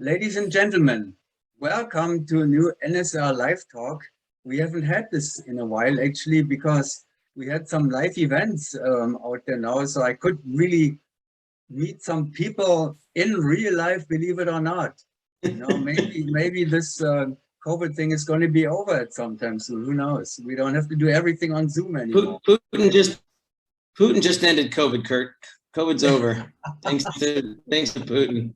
Ladies and gentlemen, welcome to a new NSL live talk. We haven't had this in a while actually because we had some live events out there now, so I could really meet some people in real life, believe it or not. You know, maybe this COVID thing is going to be over at some time soon. Who knows? We don't have to do everything on Zoom anymore. Putin just ended COVID, Kurt. COVID's over. thanks to Putin.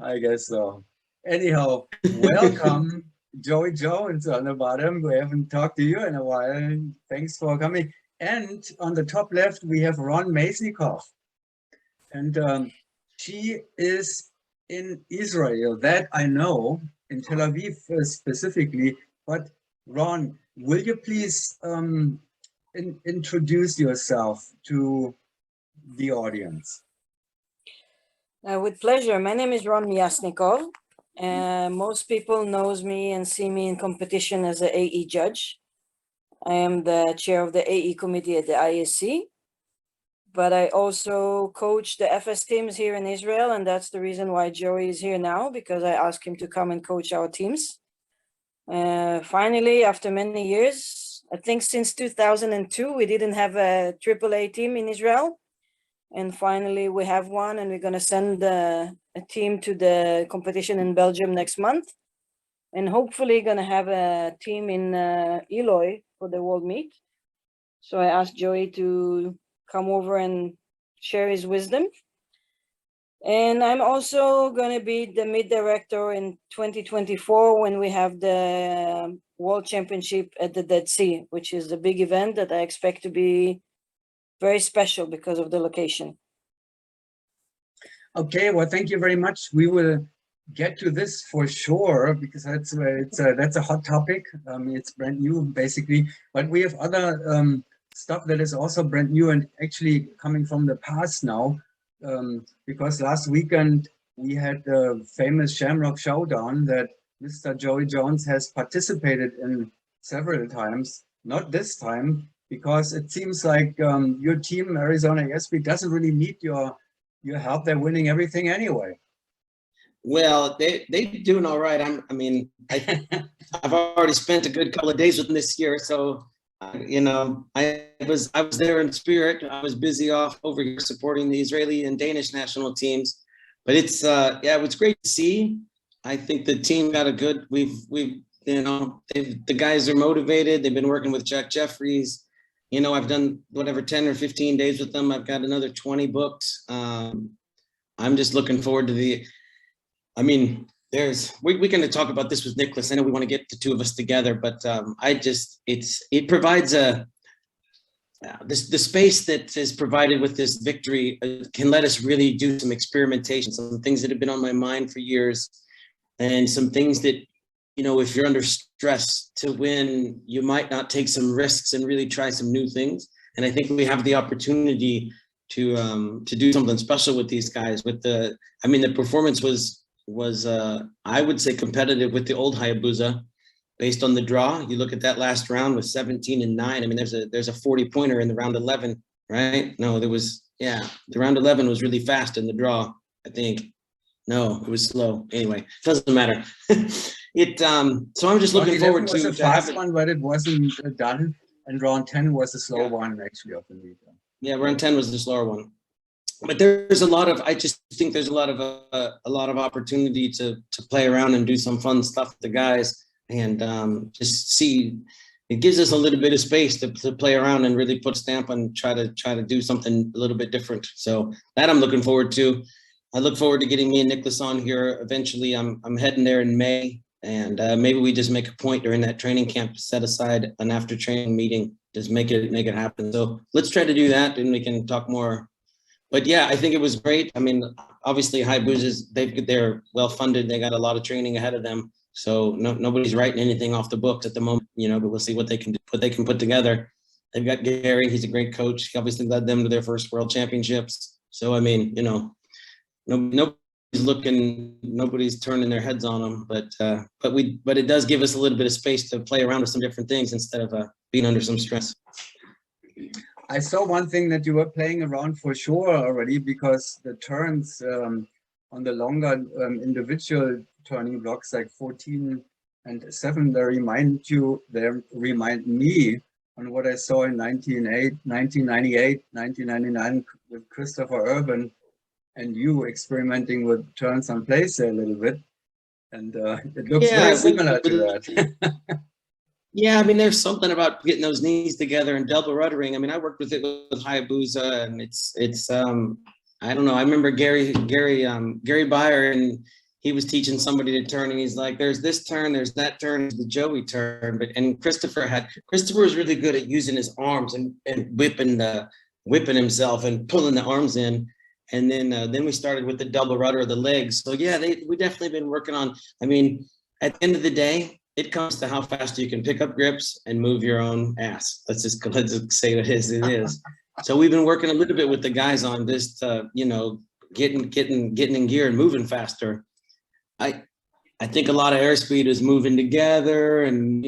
I guess so. Anyhow, welcome, Joey Jones on the bottom. We haven't talked to you in a while. Thanks for coming. And on the top left, we have Ron Miasnikov. And she is in Israel, that I know, in Tel Aviv specifically. But Ron, will you please introduce yourself to the audience? With pleasure. My name is Ron Miasnikov. Most people knows me and see me in competition as an AE judge. I am the chair of the AE committee at the ISC, but I also coach the FS teams here in Israel, and that's the reason why Joey is here now, because I asked him to come and coach our teams. Finally, after many years, I think since 2002, we didn't have a AAA team in Israel. And finally, we have one, and we're going to send a team to the competition in Belgium next month. And hopefully going to have a team in Eloy for the World Meet. So I asked Joey to come over and share his wisdom. And I'm also going to be the meet director in 2024 when we have the World Championship at the Dead Sea, which is the big event that I expect to be very special because of the location. Okay, well, thank you very much. We will get to this for sure because that's a hot topic. It's brand new, basically, but we have other stuff that is also brand new and actually coming from the past now. Because last weekend we had the famous Shamrock Showdown that Mr. Joey Jones has participated in several times. Not this time, because it seems like your team, Arizona ESP, doesn't really need your help. They're winning everything anyway. Well, they're doing all right. I've already spent a good couple of days with them this year, so I was there in spirit. I was busy off over here supporting the Israeli and Danish national teams, but it's it was great to see. I think the team got a good. The guys are motivated. They've been working with Jack Jeffries. I've done whatever 10 or 15 days with them. I've got another 20 books. I'm just looking forward to we're going to talk about this with Nicholas. I know we want to get the two of us together, but it provides the space that is provided with this victory can let us really do some experimentation, some things that have been on my mind for years, and some things that, if you're under stress to win, you might not take some risks and really try some new things. And I think we have the opportunity to do something special with these guys. The performance was I would say competitive with the old Hayabusa based on the draw. You look at that last round with 17-9. There's a 40-pointer in the round 11, right? No, the round 11 was really fast in the draw, I think. No, it was slow. Anyway, doesn't matter. So I'm just looking forward to. It was a fast one, but it wasn't done. And round 10 was a slow one actually of the league. Yeah, round 10 was the slower one. But there's I just think there's a lot of opportunity to play around and do some fun stuff with the guys, and just see. It gives us a little bit of space to play around and really put a stamp on try to do something a little bit different. So that I'm looking forward to. I look forward to getting me and Nicholas on here eventually. I'm heading there in May, and maybe we just make a point during that training camp to set aside an after training meeting. Just make it happen. So let's try to do that, and we can talk more. But yeah, I think it was great. Obviously Hayabusa's, they're well funded. They got a lot of training ahead of them. So nobody's writing anything off the books at the moment, but we'll see what they can put together. They've got Gary. He's a great coach. He obviously led them to their first world championships. So, nobody's turning their heads on them, but it does give us a little bit of space to play around with some different things instead of being under some stress. I saw one thing that you were playing around for sure already, because the turns on the longer individual turning blocks like 14 and 7, they remind me on what I saw in 1998, 1999 with Christopher Urban and you experimenting with turns and plays a little bit. And it looks very similar to that. Yeah, I mean, there's something about getting those knees together and double ruddering. I mean, I worked with it with Hayabusa, and it's I don't know. I remember Gary Byer, and he was teaching somebody to turn, and he's like, "There's this turn, there's that turn, there's the Joey turn." And Christopher was really good at using his arms and whipping himself and pulling the arms in. And then we started with the double rudder of the legs. So yeah, we definitely been working on. I mean, at the end of the day, it comes to how fast you can pick up grips and move your own ass. Let's just say it is. It is. So we've been working a little bit with the guys on this, getting in gear and moving faster. I think a lot of airspeed is moving together and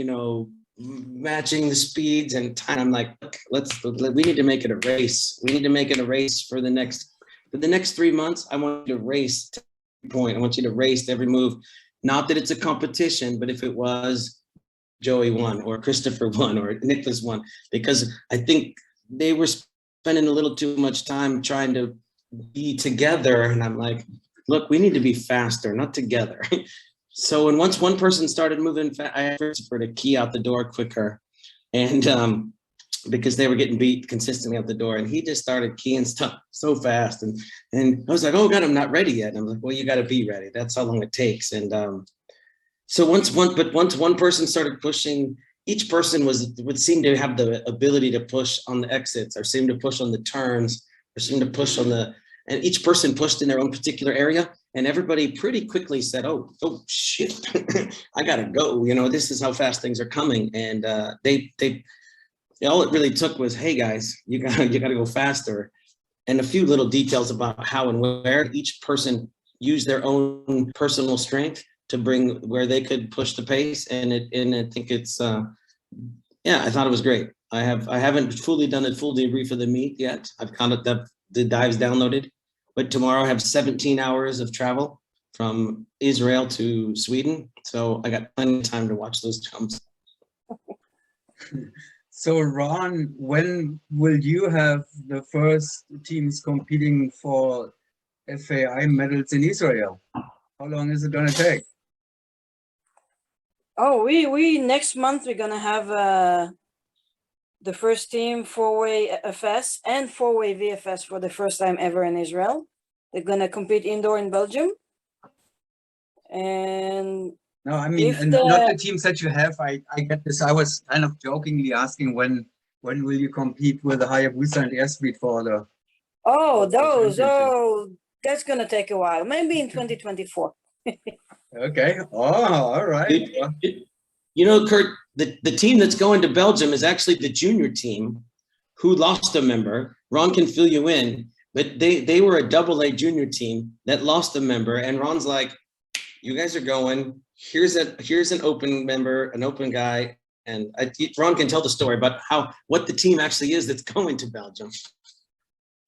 matching the speeds and time. I'm like, we need to make it a race. We need to make it a race for the next 3 months. I want you to race to every point. I want you to race to every move. Not that it's a competition, but if it was, Joey won or Christopher won or Nicholas won, because I think they were spending a little too much time trying to be together. And I'm like, look, we need to be faster, not together. So when once one person started moving fast, I asked Christopher to key out the door quicker. And because they were getting beat consistently out the door, and he just started keying stuff so fast, and I was like, oh God, I'm not ready yet. And I'm like, well, you got to be ready. That's how long it takes. And so once one person started pushing, each person would seem to have the ability to push on the exits, or seem to push on the turns, or seem to push on and each person pushed in their own particular area, and everybody pretty quickly said, oh shit, I gotta go. This is how fast things are coming. And all it really took was, hey guys, you gotta go faster. And a few little details about how and where each person used their own personal strength to bring where they could push the pace. And I think it's, I thought it was great. I haven't fully done a full debrief of the meet yet. I've kind of the dives downloaded, but tomorrow I have 17 hours of travel from Israel to Sweden. So I got plenty of time to watch those jumps. So Ron, when will you have the first teams competing for FAI medals in Israel? How long is it going to take? Oh, we next month we're gonna have the first team 4-way FS and 4-way VFS for the first time ever in Israel. They're gonna compete indoor in Belgium. And no, I mean, not the teams that you have. I get this. I was kind of jokingly asking when will you compete with the Hayabusa and airspeed for the... That's gonna take a while. Maybe in 2024. Okay. Oh, all right. Kurt, the team that's going to Belgium is actually the junior team who lost a member. Ron can fill you in, but they were a AA junior team that lost a member, and Ron's like, you guys are going. Here's an open member, an open guy, and Ron can tell the story about what the team actually is that's going to Belgium.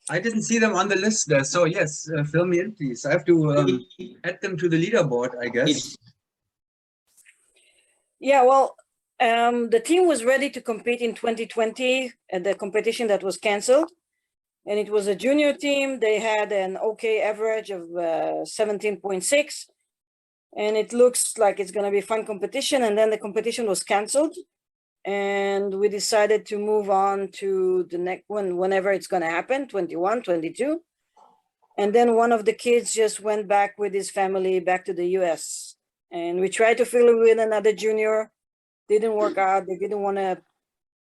I didn't see them on the list there, so yes, fill me in, please. I have to add them to the leaderboard, I guess. Yeah, well, the team was ready to compete in 2020 at the competition that was canceled, and it was a junior team. They had an okay average of 17.6. And it looks like it's going to be a fun competition. And then the competition was canceled. And we decided to move on to the next one, whenever it's going to happen, 21, 22. And then one of the kids just went back with his family back to the US. And we tried to fill it with another junior. Didn't work out. They didn't want to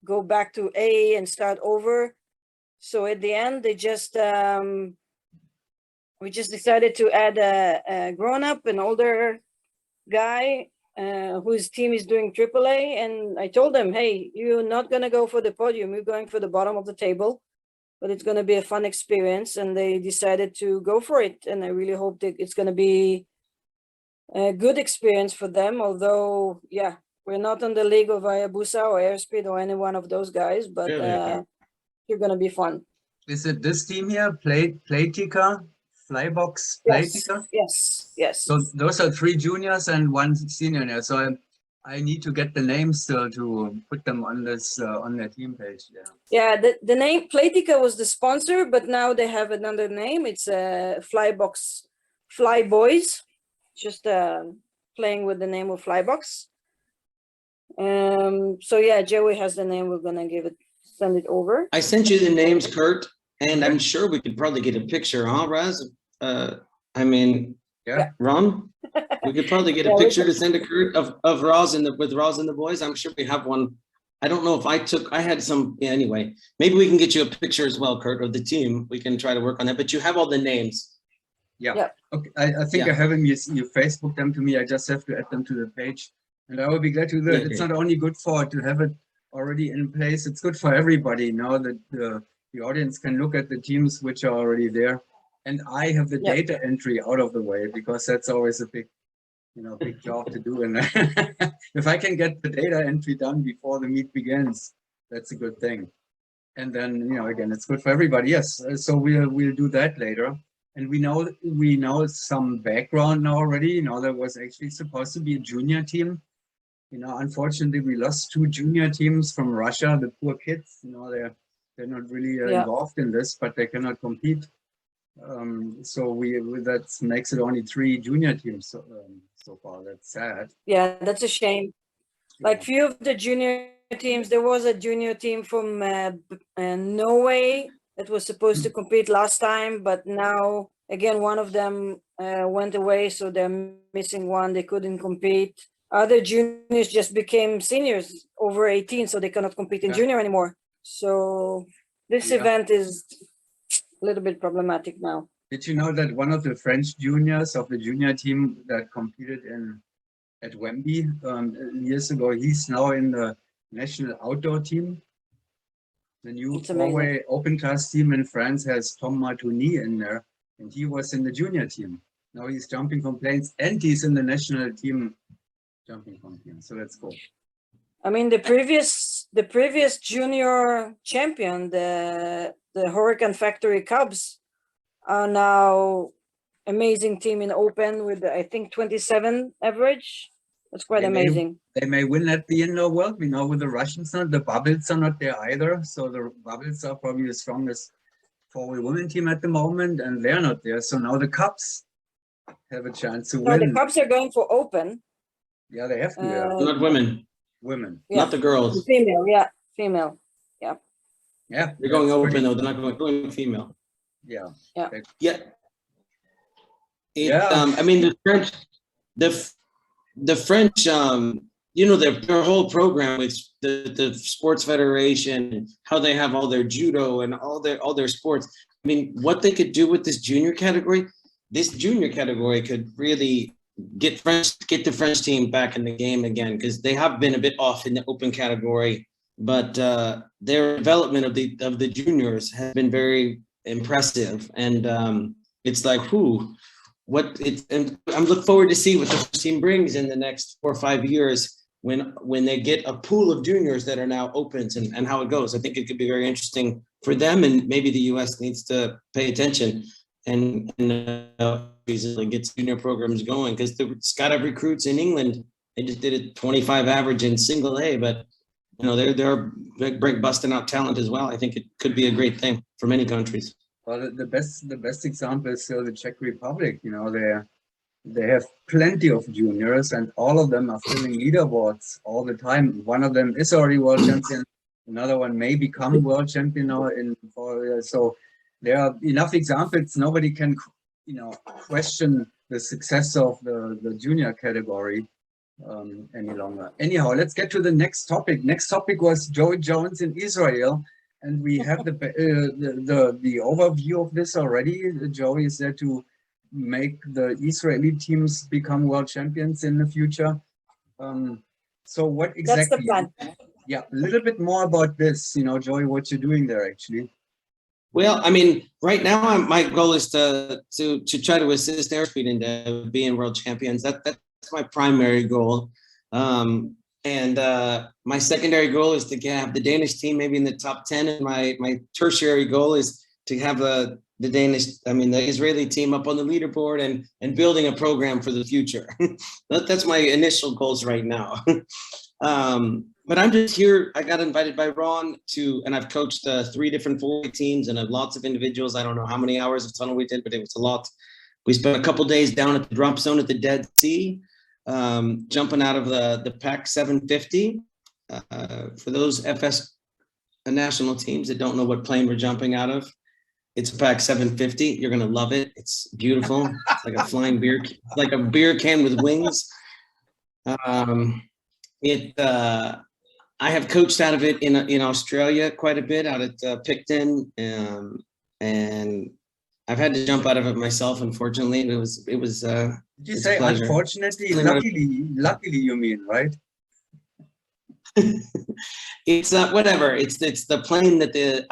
go back to A and start over. So at the end, they just... we just decided to add a grown-up, an older guy whose team is doing AAA. And I told them, hey, you're not going to go for the podium. You're going for the bottom of the table, but it's going to be a fun experience. And they decided to go for it. And I really hope that it's going to be a good experience for them. Although, yeah, we're not on the league of Hayabusa or Airspeed or any one of those guys, but you're going to be fun. Is it this team here, Playtika? Flybox, Yes, Playtica. yes, yes. So those are 3 juniors and 1 senior now. So I need to get the names still to put them on this on their team page. Yeah. Yeah, the name Playtica was the sponsor, but now they have another name. It's Flybox Fly Boys, just playing with the name of Flybox. So yeah, Joey has the name. We're gonna send it over. I sent you the names, Kurt, and I'm sure we could probably get a picture, huh, Raz? I mean, Yeah. Ron, we could probably get a picture to send to Kurt of Roz with Roz and the boys. I'm sure we have one. I don't know if I had some, yeah, anyway, maybe we can get you a picture as well, Kurt, of the team. We can try to work on that, but you have all the names. Yeah. Yeah. Okay. I think I have them. You Facebook them to me. I just have to add them to the page, and I will be glad to do that. Okay. It's not only good to have it already in place. It's good for everybody now that the audience can look at the teams which are already there, and I have the data entry out of the way, because that's always a big job to do. And if I can get the data entry done before the meet begins, that's a good thing. And then, again, it's good for everybody. Yes. So we'll do that later. And we know some background now already. There was actually supposed to be a junior team. Unfortunately, we lost 2 junior teams from Russia. The poor kids, they're not really involved in this, but they cannot compete. So that makes it only 3 junior teams so far. That's sad. Yeah, that's a shame. Like few of the junior teams, there was a junior team from Norway that was supposed to compete last time, but now again one of them went away, so they're missing one. They couldn't compete. Other juniors just became seniors over 18, so they cannot compete in junior anymore. So this event is a little bit problematic now. Did you know that one of the French juniors of the junior team that competed at Wemby years ago, he's now in the national outdoor team? The new Norway open class team in France has Tom Martouni in there, and he was in the junior team. Now he's jumping from planes, and he's in the national team jumping from planes. So that's cool. I mean, the previous junior champion, the Hurricane Factory Cubs, are now amazing team in open with I think 27 average. That's quite amazing. They may win at the indoor world. We know with the Russians now, the bubbles are not there either. So the bubbles are probably the strongest four-wheel women team at the moment, and they're not there. So now the Cubs have a chance to win. No, the Cubs are going for open. Yeah, they have to. Not women. Women. Yeah. Not the girls. Female, yeah. Female. Yeah. Yeah. They're going open though. They're not going female. Yeah. Yeah. I mean, the French, their whole program with the sports federation, how they have all their judo and all their sports. I mean, what they could do with this junior category could really get the French team back in the game again, because they have been a bit off in the open category, but their development of the juniors has been very impressive, and it's like and I'm looking forward to see what the first team brings in the next 4 or 5 years when they get a pool of juniors that are now opens and how it goes. I think it could be very interesting for them, and maybe the U.S. needs to pay attention and get junior programs going, because the Scott recruits in England, they just did a 25 average in single A, but they're busting out talent as well. I think it could be a great thing for many countries. Well, the best example is still the Czech Republic. They have plenty of juniors, and all of them are filling leaderboards all the time. One of them is already world champion. Another one may become world champion now in 4 years. So there are enough examples. Nobody can, question the success of the junior category any longer. Anyhow, let's get to the next topic. Next topic was Joey Jones in Israel. And we have the overview of this already. Joey is there to make the Israeli teams become world champions in the future. So what exactly? That's the plan. Yeah, a little bit more about this, Joey, what you're doing there actually. Well, I mean, right now my goal is to try to assist Airspeed into being world champions. That's my primary goal. And my secondary goal is to have the Danish team maybe in the top 10. And my tertiary goal is to have the Israeli team up on the leaderboard and building a program for the future. That's my initial goals right now. But I'm just here. I got invited by Ron and I've coached 3 different 4 teams and have lots of individuals. I don't know how many hours of tunnel we did, but it was a lot. We spent a couple days down at the drop zone at the Dead Sea, jumping out of the PAC 750. For those FS national teams that don't know what plane we're jumping out of, it's a PAC 750. You're gonna love it. It's beautiful. It's like a flying beer, like a beer can with wings. I have coached out of it in Australia quite a bit, out at Picton, and I've had to jump out of it myself. Unfortunately, it was. Did you say unfortunately? Luckily, you mean, right? It's whatever. It's the plane that the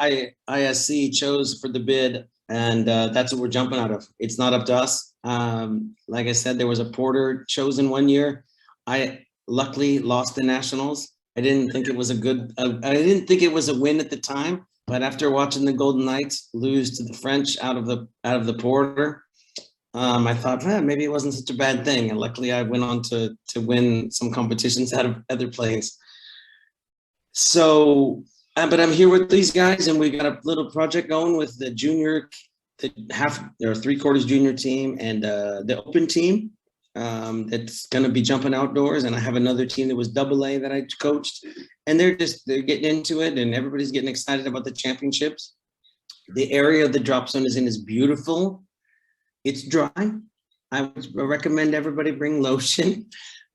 ISC chose for the bid, and that's what we're jumping out of. It's not up to us. Like I said, there was a porter chosen one year. I luckily lost the nationals. I didn't think it was I didn't think it was a win at the time, but after watching the Golden Knights lose to the French out of the porter, I thought, maybe it wasn't such a bad thing. And luckily, I went on to win some competitions out of other planes. So, but I'm here with these guys, and we got a little project going with the junior, or 3/4 junior team, and the open team. That's going to be jumping outdoors, and I have another team that was AA that I coached, and they're getting into it, and everybody's getting excited about the championships. The area the drop zone is in is beautiful. It's dry. I would recommend everybody bring lotion,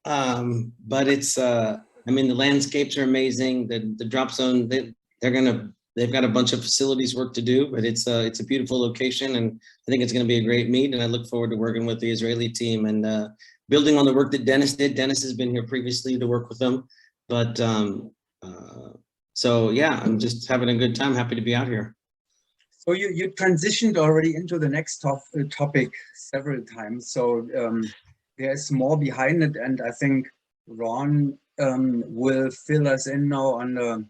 but it's the landscapes are amazing. The drop zone, they've got a bunch of facilities work to do, but it's a beautiful location, and I think it's going to be a great meet. And I look forward to working with the Israeli team and building on the work that Dennis did. Dennis has been here previously to work with them, but so yeah, I'm just having a good time. Happy to be out here. So you transitioned already into the next topic several times. So there's more behind it, and I think Ron will fill us in now on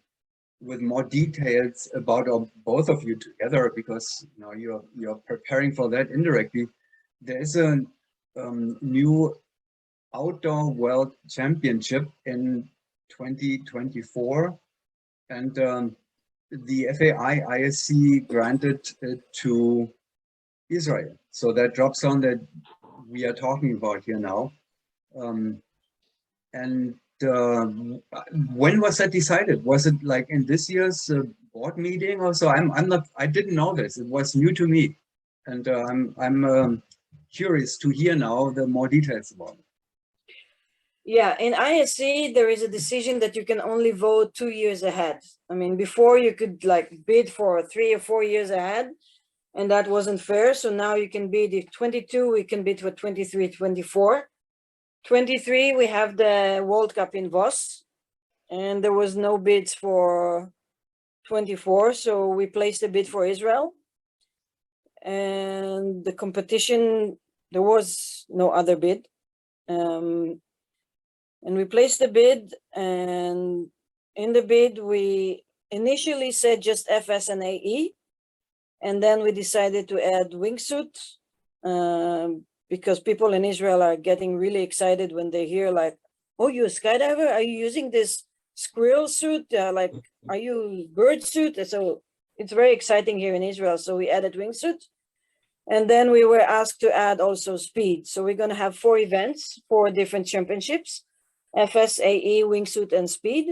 with more details about both of you together, because you're preparing for that indirectly. There is a new outdoor world championship in 2024, and the FAI ISC granted it to Israel. So that drop zone that we are talking about here now. When was that decided? Was it like in this year's board meeting or so? I didn't know this. It was new to me, and I'm curious to hear now the more details about it. Yeah, in ISC there is a decision that you can only vote 2 years ahead. I mean, before you could bid for 3 or 4 years ahead, and that wasn't fair. So now you can bid if 22, we can bid for 23, 24. 23, we have the World Cup in Voss, and there was no bids for 24, so we placed a bid for Israel. And the competition, there was no other bid. And we placed the bid, and in the bid, we initially said just FS and AE, and then we decided to add wingsuit, because people in Israel are getting really excited when they hear oh, you're a skydiver? Are you using this squirrel suit? Are you bird suit? So it's very exciting here in Israel. So we added wingsuit. And then we were asked to add also speed. So we're going to have 4 events, 4 different championships, FS, AE, wingsuit, and speed.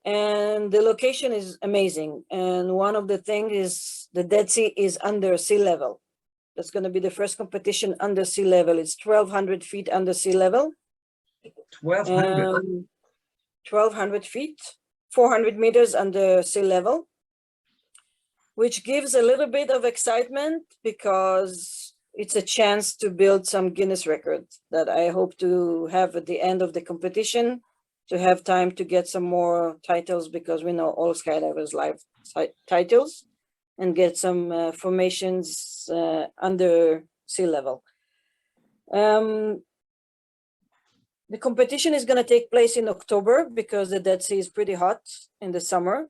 And the location is amazing. And one of the things is the Dead Sea is under sea level. That's going to be the first competition under sea level. It's 1,200 feet under sea level. 1,200? 1,200 feet, 400 meters under sea level, which gives a little bit of excitement because it's a chance to build some Guinness record that I hope to have at the end of the competition, to have time to get some more titles, because we know all skydivers like titles, and get some formations under sea level. The competition is going to take place in October because the Dead Sea is pretty hot in the summer.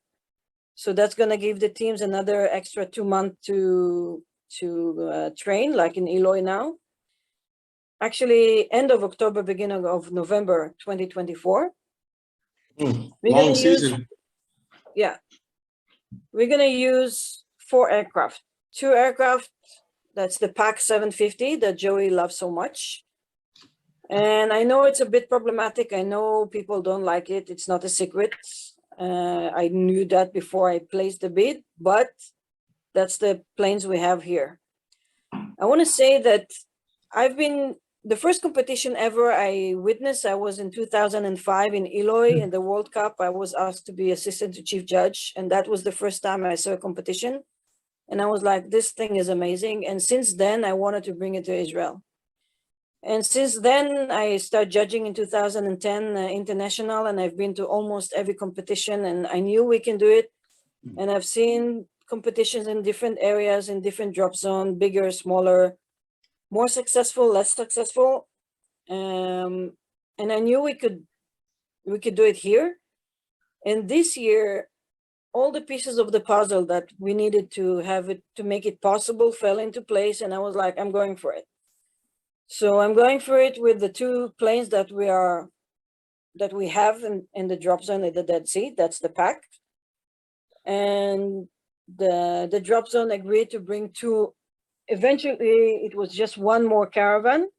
So that's going to give the teams another extra 2 months to train, like in Eloy now. Actually, end of October, beginning of November 2024. Long season. Yeah, we're going to use 4 aircraft. 2 aircraft, that's the PAC 750 that Joey loves so much. And I know it's a bit problematic. I know people don't like it. It's not a secret. I knew that before I placed the bid, but that's the planes we have here. I want to say that the first competition ever I witnessed, I was in 2005 in Eloy in the World Cup. I was asked to be assistant to chief judge, and that was the first time I saw a competition. And I was like, this thing is amazing. And since then, I wanted to bring it to Israel. And since then, I started judging in 2010 international, and I've been to almost every competition, and I knew we can do it. And I've seen competitions in different areas, in different drop zone, bigger, smaller, more successful, less successful. And I knew we could do it here. And this year, all the pieces of the puzzle that we needed to have it to make it possible fell into place. And I was like, I'm going for it. So I'm going for it with the 2 planes that we have in the drop zone at the Dead Sea. That's the PAC. And the drop zone agreed to bring 2. Eventually, it was just 1 more caravan.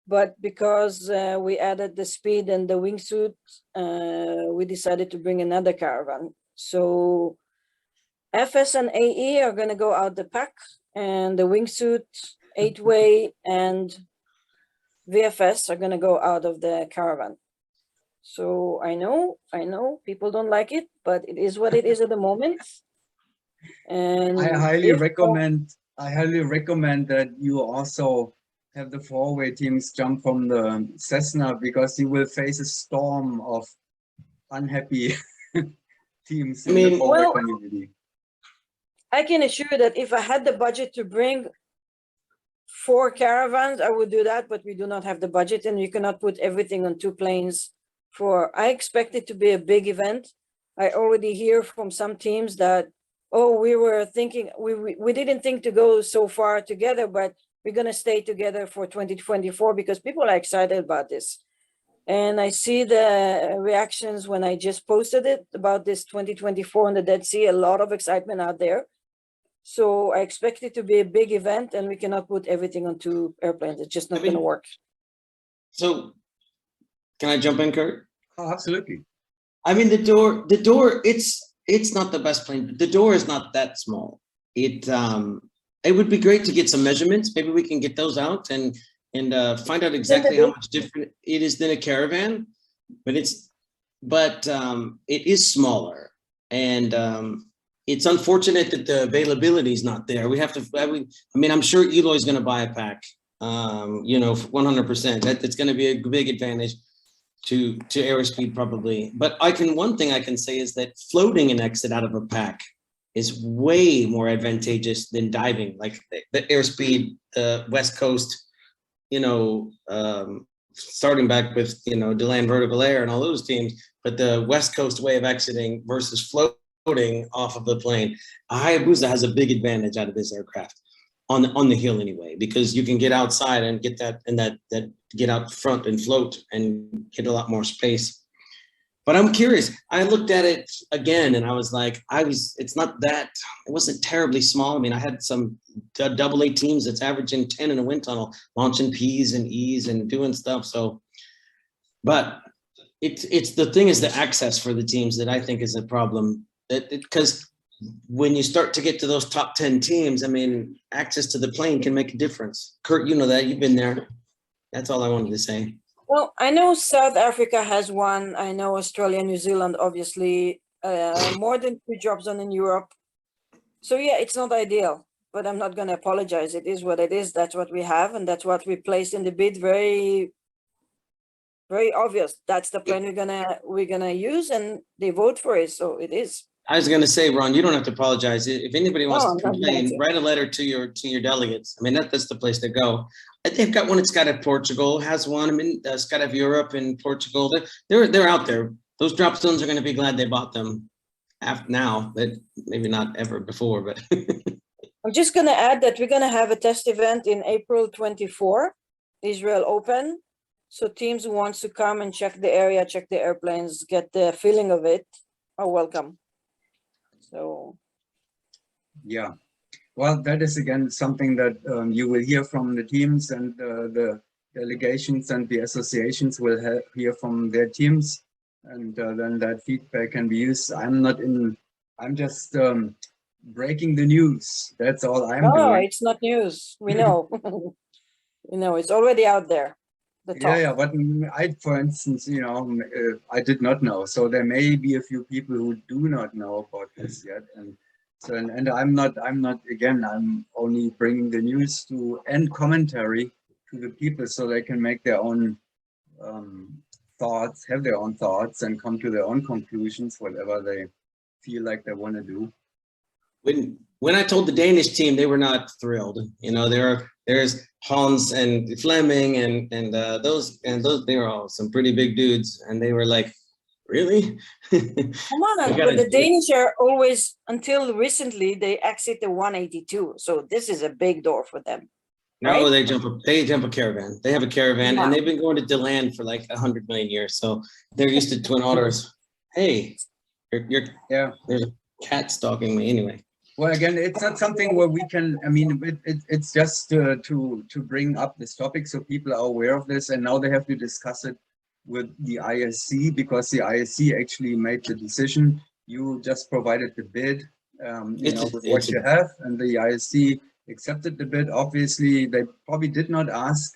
But because we added the speed and the wingsuit, we decided to bring another caravan. So FS and AE are going to go out the PAC, and the wingsuit, 8-way, and VFS are going to go out of the caravan. So I know people don't like it, but it is what it is at the moment. And I highly recommend that you also have the 4-way teams jump from the Cessna, because you will face a storm of unhappy teams in the 4-way community. I can assure you that if I had the budget to bring 4 caravans, I would do that, but we do not have the budget, and you cannot put everything on 2 planes. I expect it to be a big event. I already hear from some teams that, we were thinking, we didn't think to go so far together, but we're going to stay together for 2024 because people are excited about this. And I see the reactions when I just posted it about this 2024 on the Dead Sea, a lot of excitement out there. So I expect it to be a big event, and we cannot put everything on 2 airplanes. It's just not going to work. So can I jump in, Kurt? Oh, absolutely. I mean, the door, it's not the best plane, but the door is not that small. It would be great to get some measurements. Maybe we can get those out and find out exactly how much different it is than a caravan, but it is smaller, and it's unfortunate that the availability is not there. We have to. I mean, I'm sure Eloy is going to buy a PAC. 100%. That's going to be a big advantage to airspeed probably. But one thing I can say is that floating an exit out of a PAC is way more advantageous than diving. Like the airspeed, the West Coast, starting back with DeLand Vertical Air and all those teams, but the West Coast way of exiting versus floating off of the plane, a Hayabusa has a big advantage out of this aircraft on the hill anyway, because you can get outside and get that get out front and float and get a lot more space. But I'm curious. I looked at it again and I was like, it wasn't terribly small. I mean, I had some AA teams that's averaging 10 in a wind tunnel, launching P's and E's and doing stuff. So, but it's the thing is the access for the teams that I think is a problem, because when you start to get to those top 10 teams, I mean, access to the plane can make a difference. Kurt, you know that, you've been there. That's all I wanted to say. Well, I know South Africa has one. I know Australia, New Zealand, obviously, more than 2 drop zones in Europe. So yeah, it's not ideal, but I'm not going to apologize. It is what it is. That's what we have, and that's what we placed in the bid. Very, very obvious. That's the plan we're gonna use, and they vote for it. So it is. I was going to say, Ron, you don't have to apologize. If anybody wants to complain, write a letter to your delegates. I mean, that's the place to go. They've got one at Skydive Portugal, has one. I mean, Skydive Europe and Portugal. They're out there. Those drop zones are going to be glad they bought them. now, but maybe not ever before. But I'm just going to add that we're going to have a test event in April 24, Israel Open. So teams who wants to come and check the area, check the airplanes, get the feeling of it, are welcome. So Yeah, well, that is again something that you will hear from the teams, and the delegations and the associations will hear from their teams, and then that feedback can be used. I'm just breaking the news. That's all I'm no, doing. it's not news. We know. You know, it's already out there. The talk. Yeah, but I, for instance, I did not know. So there may be a few people who do not know about this yet, and so and I'm not again. I'm only bringing the news to and commentary to the people so they can make their own thoughts, have their own thoughts, and come to their own conclusions, whatever they feel like they want to do. when I told the Danish team, they were not thrilled. You know, there's Hans and Fleming and those they were all some pretty big dudes, and they were like, really? Come on, but the Danish are always, until recently, they exit the 182. So this is a big door for them. No, right? they jump a caravan. They have a caravan, Wow. and they've been going to DeLand for like 100 million years. So they're used to Twin Otters. Hey, Yeah. There's a cat stalking me anyway. Well, again, it's not something where we can, I mean, it's just to bring up this topic so people are aware of this, and now they have to discuss it with the ISC, because the ISC actually made the decision. You just provided the bid, with what you have, and the ISC accepted the bid. Obviously, they probably did not ask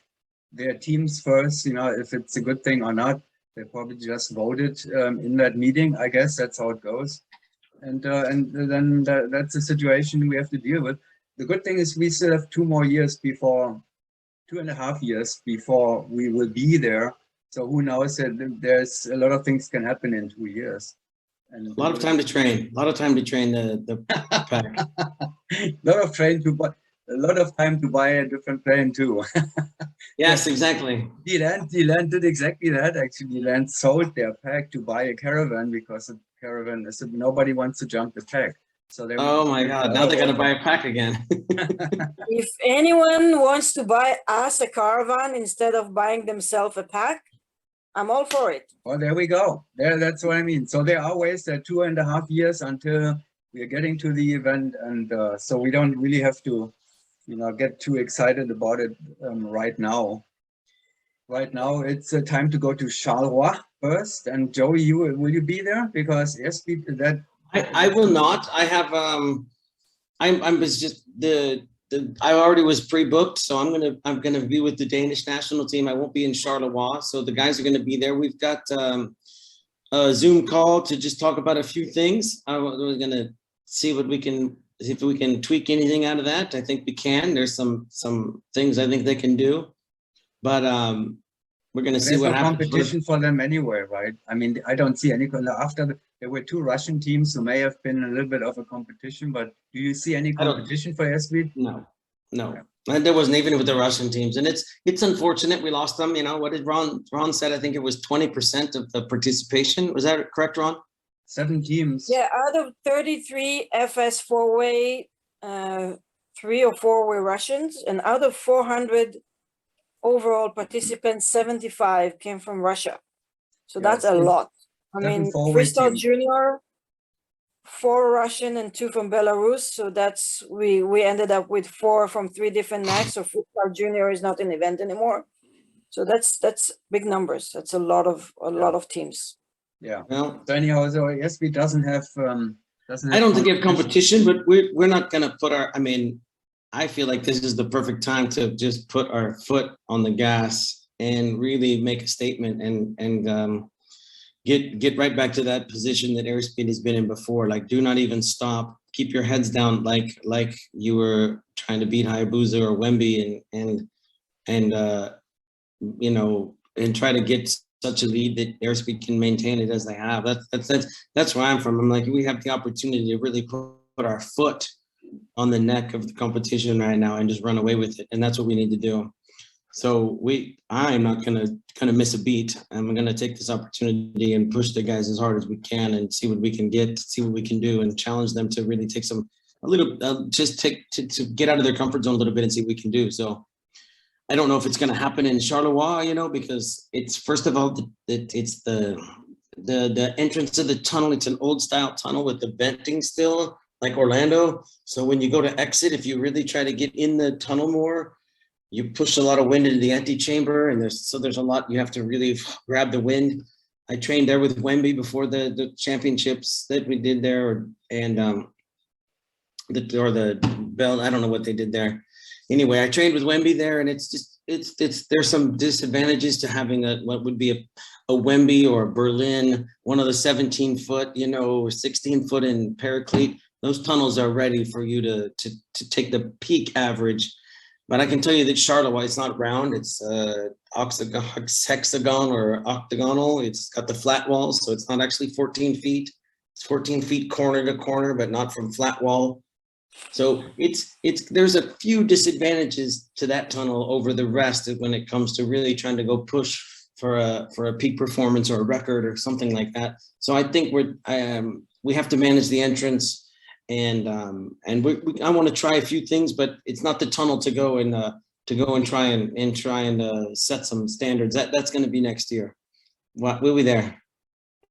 their teams first, if it's a good thing or not. They probably just voted in that meeting. I guess that's how it goes. And then that's a situation we have to deal with. The good thing is we still have 2.5 years before we will be there. So who knows, that there's a lot of things can happen in 2 years. And a lot of time to train. A lot of time to train the pack. A lot of time to buy a different plane too. Yes, exactly. DeLand did exactly that. Actually, DeLand sold their pack to buy a caravan, because a caravan is nobody wants to jump the pack. So they. Oh my God! Now they got to buy a pack again. If anyone wants to buy us a caravan instead of buying themselves a pack, I'm all for it. Oh, there we go. That's what I mean. So there are ways that 2.5 years until we are getting to the event, and so we don't really have to, get too excited about it right now. Right now, it's time to go to Charleroi first. And Joey, will you be there? Because I will not. I have I already was pre-booked, so I'm gonna be with the Danish national team. I won't be in Charleroi, so the guys are gonna be there. We've got a Zoom call to just talk about a few things. We're gonna see if we can tweak anything out of that. I think we can. There's some things I think they can do, but we're gonna see what happens. Competition for them anyway, right? I mean, I don't see any. After there were 2 Russian teams who may have been a little bit of a competition, but do you see any competition for Esbit? No. And there wasn't even with the Russian teams, and it's unfortunate we lost them. What did Ron said? I think it was 20% of the participation. Was that correct, Ron? 7 teams. Yeah, out of 33 FS 4-way, 3 or 4 were Russians, and out of 400 overall participants, 75 came from Russia. So that's a lot. I mean, freestyle junior, 4 Russian and 2 from Belarus. So that's we ended up with 4 from 3 different NACs. So freestyle junior is not an event anymore. So that's big numbers. That's a lot of teams. Yeah. Well, so anyhow, so SB doesn't have. I don't think we have competition, but we're not going to put our. I mean, I feel like this is the perfect time to just put our foot on the gas and really make a statement and get right back to that position that airspeed has been in before. Like, do not even stop. Keep your heads down, like you were trying to beat Hayabusa or Wemby, and try to get such a lead that airspeed can maintain it as they have. That's where I'm from. I'm like, we have the opportunity to really put our foot on the neck of the competition right now and just run away with it, and that's what we need to do. So I'm not gonna kind of miss a beat. I'm gonna take this opportunity and push the guys as hard as we can and see what we can get, see what we can do, and challenge them to really take to get out of their comfort zone a little bit and see what we can do. So I don't know if it's gonna happen in Charleroi, you know, because it's first of all it's the entrance to the tunnel. It's an old style tunnel with the venting still, like Orlando. So when you go to exit, if you really try to get in the tunnel more, you push a lot of wind into the antechamber, and there's a lot, you have to really grab the wind. I trained there with Wemby before the championships that we did there, and the bell, I don't know what they did there. Anyway, I trained with Wemby there, and there's some disadvantages to having what would be a Wemby or a Berlin, one of the 17-foot, you know, or 16-foot in Paraclete. Those tunnels are ready for you to take the peak average. But I can tell you that Charleroi, it's not round, it's hexagon or octagonal. It's got the flat walls, so it's not actually 14 feet. It's 14 feet corner to corner, but not from flat wall. So there's a few disadvantages to that tunnel over the rest when it comes to really trying to go push for a peak performance or a record or something like that. So I think we have to manage the entrance. And I want to try a few things, but it's not the tunnel to go and try and set some standards. That's going to be next year. We'll be there.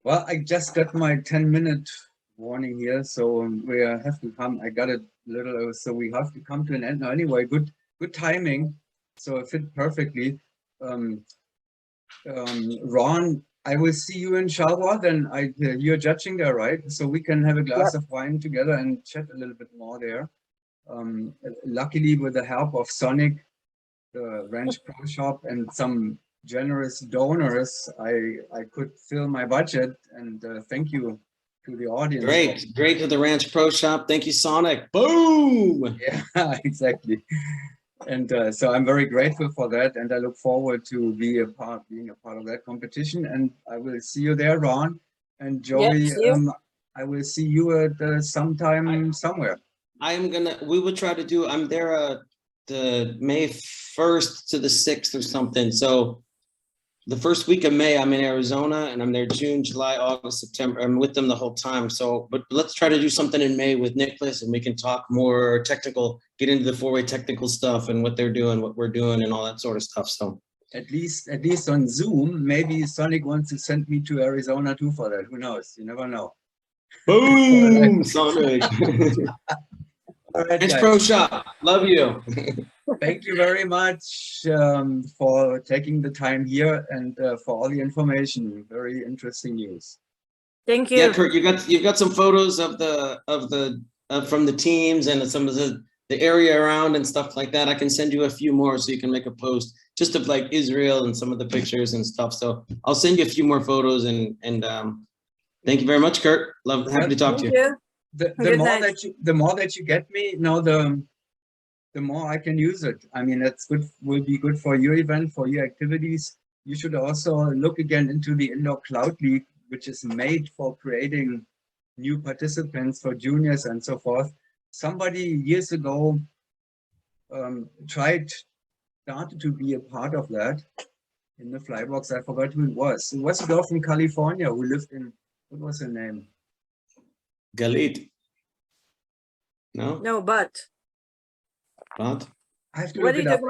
Well, I just got my 10-minute warning here, so we have to come. I got it little, so we have to come to an end now. Anyway, good timing, so it fit perfectly. Ron, I will see you in Charleroi, then you're judging there, right? So we can have a glass of wine together and chat a little bit more there. Luckily, with the help of Sonic, the Ranch Pro Shop, and some generous donors, I could fill my budget, and thank you to the audience. Great to the Ranch Pro Shop. Thank you, Sonic. Boom! Yeah, exactly. And so I'm very grateful for that, and I look forward to being a part of that competition. And I will see you there, Ron and Joey. I will see you at sometime somewhere. We will try to do. I'm there the May 1st to the 6th or something. So the first week of May, I'm in Arizona, and I'm there June, July, August, September. I'm with them the whole time. So, but let's try to do something in May with Nicholas, and we can talk more technical, get into the four-way technical stuff and what they're doing, what we're doing, and all that sort of stuff. So at least on Zoom, maybe Sonic wants to send me to Arizona too for that. Who knows? You never know. Boom, Sonic. All right, Ranch Pro Shop. Love you. Thank you very much for taking the time here and for all the information. Very interesting news. Thank you. Yeah, Kurt, you've got some photos of from the teams and some of the area around and stuff like that. I can send you a few more so you can make a post just of like Israel and some of the pictures and stuff. So I'll send you a few more photos and thank you very much, Kurt. Happy to talk to you. The more that you get me, the more I can use it. I mean, that's good. Will be good for your event, for your activities. You should also look again into the Indoor Cloud League, which is made for creating new participants for juniors and so forth. Somebody years ago started to be a part of that in the Flybox. I forgot who it was. It was a girl from California who lived in, what was her name? Galit. No, but I have to look it up.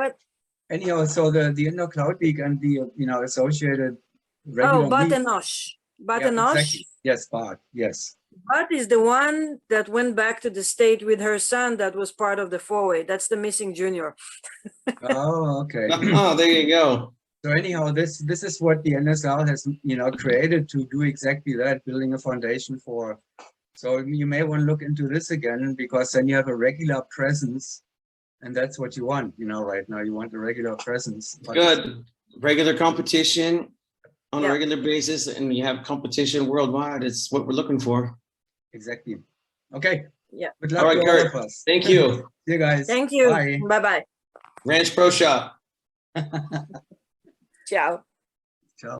Anyhow, so the Indoor Cloud League and the associated regular Batenosh. Batenosh? Yeah, exactly. Yes, Bat. Yes. Bat is the one that went back to the state with her son that was part of the four-way. That's the missing junior. Oh, okay. Oh, there you go. So anyhow, this is what the NSL has created to do exactly that, building a foundation for. So you may want to look into this again, because then you have a regular presence, and that's what you want. Right now you want a regular presence. Good, regular competition on a regular basis, and you have competition worldwide. It's what we're looking for. Exactly. Okay. Yeah. Good luck. All right, Kurt. Thank you. See you guys. Thank you. Bye. Bye-bye. Ranch Pro Shop. Ciao.